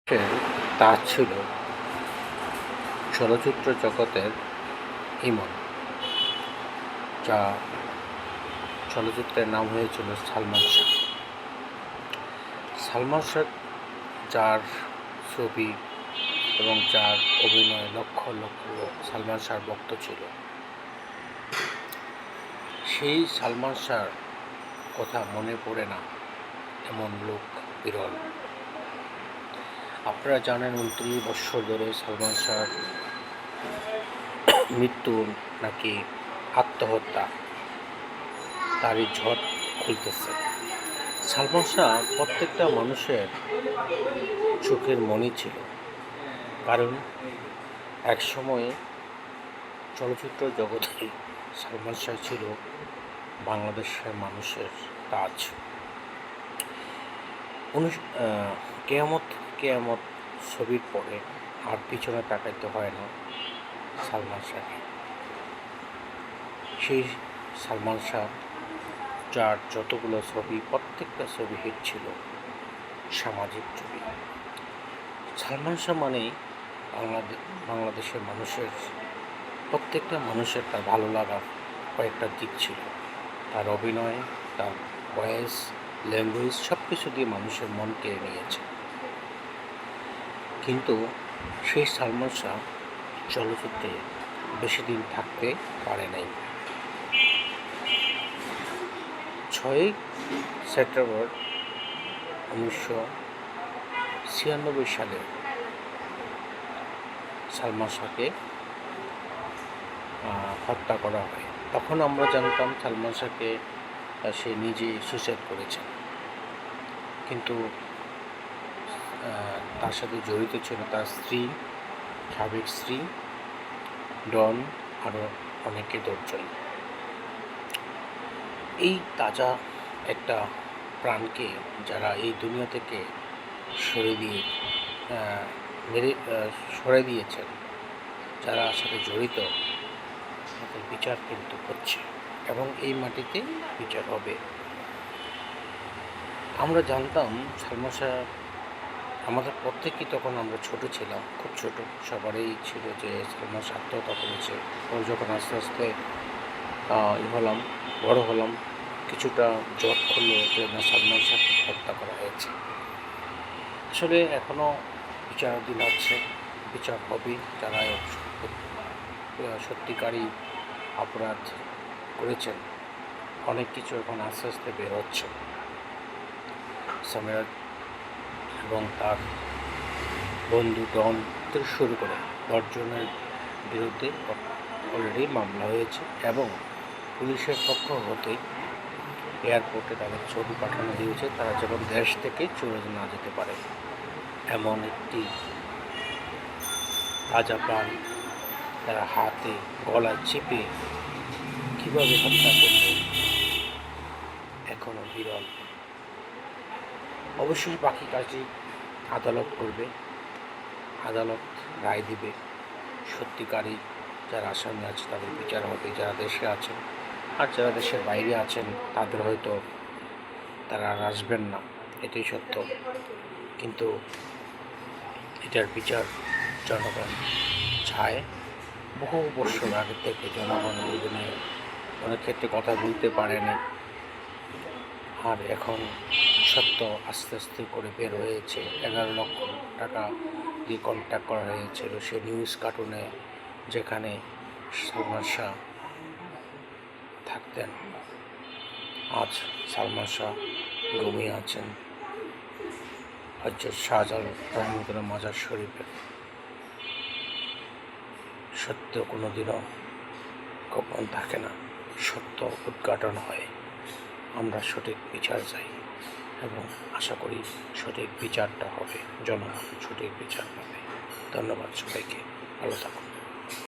এর তাজ ছিল চলচ্চিত্র জগতের ইমন, যা চলচ্চিত্রের নাম হয়েছিল সালমান শাহ। সালমান শাহ যার ছবি এবং যার অভিনয়ে লক্ষ লক্ষ লোক সালমান শাহর ভক্ত ছিল, সেই সালমান শাহর কথা মনে পড়ে না এমন লোক বিরল। আপনারা জানেন 29 বছর ধরে সালমান শাহর মৃত্যু নাকি আত্মহত্যা, তারই ঝড় খুলতেছে। সালমান শাহ প্রত্যেকটা মানুষের চোখের মণি ছিল, কারণ এক সময়ে চলচ্চিত্র জগতে সালমান শাহ ছিল বাংলাদেশের মানুষের তাজ। কেয়ামত কেয়ামত ছবির পরে আর পিছনে তাকাইতে হয় না সালমান শাহকে। সেই সালমান শাহ যার যতগুলো ছবি, প্রত্যেকটা ছবি হিট ছিল, সামাজিক ছবি। সালমান শাহ মানেই বাংলাদেশের মানুষের, প্রত্যেকটা মানুষের তার ভালো লাগার কয়েকটা দিক ছিল। তার অভিনয়, তার ভয়েস, ল্যাঙ্গুয়েজ সব কিছু দিয়ে মানুষের মন কেড়ে নিয়েছে। কিন্তু সেই সালমান শাহ চলচ্চিত্রে বেশি দিন থাকতে পারে নাই। 6 সেপ্টেম্বর 1996 সালে সালমান শাহকে হত্যা করা হয়। তখন আমরা জানতাম সালমান শাহকে সে নিজে সুইসাইড করেছেন, কিন্তু তার সাথে জড়িত ছিল তার স্ত্রী, সাবেক স্ত্রী ডন, আরও অনেকে 10 জন। এই তাজা একটা প্রাণকে যারা এই দুনিয়া থেকে সরে দিয়েছেন, যারা সাথে জড়িত, তাদের বিচার কিন্তু হচ্ছে এবং এই মাটিতে বিচার হবে। আমরা জানতাম সালমান শাহ, আমাদের প্রত্যেকেই তখন আমরা ছোট ছিলাম, খুব ছোট, সবারই ছিল যে সালমান শাহ আত্মহত্যা করেছে। ওর যখন আস্তে আস্তে বড় হলাম, কিছুটা জট খুললো যে না, সালমান শাহ হত্যা করা হয়েছে। আসলে এখনও বিচারাধীন আছে, বিচার হবে। যারা সত্যিকারই অপরাধ করেছেন, অনেক কিছু এখন আস্তে আস্তে বের হচ্ছে। সামিরা এবং তার বন্ধু ডন থেকে শুরু করে 10 জনের বিরুদ্ধে অলরেডি মামলা হয়েছে এবং পুলিশের পক্ষ হতে এয়ারপোর্টে তাদের ছবি পাঠানো দিয়েছে, তারা যেমন দেশ থেকে চলে না যেতে পারে। এমন একটি তাজা প্রাণ তারা হাতে গলায় চেপে কীভাবে হত্যা করল, এখনও বিরল। অবশ্যই বাকি কাজটি আদালত করবে, আদালত রায় দিবে। সত্যিকারই যারা আসামি আছে তাদের বিচার হবে, যারা দেশে আছেন। আর যারা দেশের বাইরে আছেন তাদের হয়তো তারা আর আসবেন না, এটাই সত্য। কিন্তু এটার বিচার জনগণ চায়। বহু বছর আগে থেকে জনগণ অনেক ক্ষেত্রে কথা বলতে পারেনি, আর এখন সত্য আস্তে আস্তে করে বের হয়েছে। 11 লক্ষ টাকা দিয়ে কন্ট্যাক্ট করা হয়েছিল সে নিউজ কার্টুনে, যেখানে সালমান শাহ থাকতেন। আজ সালমান শাহ ঘুমিয়ে আছেন হযরত শাহজালাল রহমতুল্লাহ মাজার শরীফে। সত্য কোনোদিনও গোপন থাকে না, সত্য উদ্ঘাটন হয়। আমরা সঠিক বিচার চাই এবং আশা করি সঠিক বিচারটা হবে, জনগণ সঠিক বিচার পাবে। ধন্যবাদ সবাইকে, ভালো থাকুন।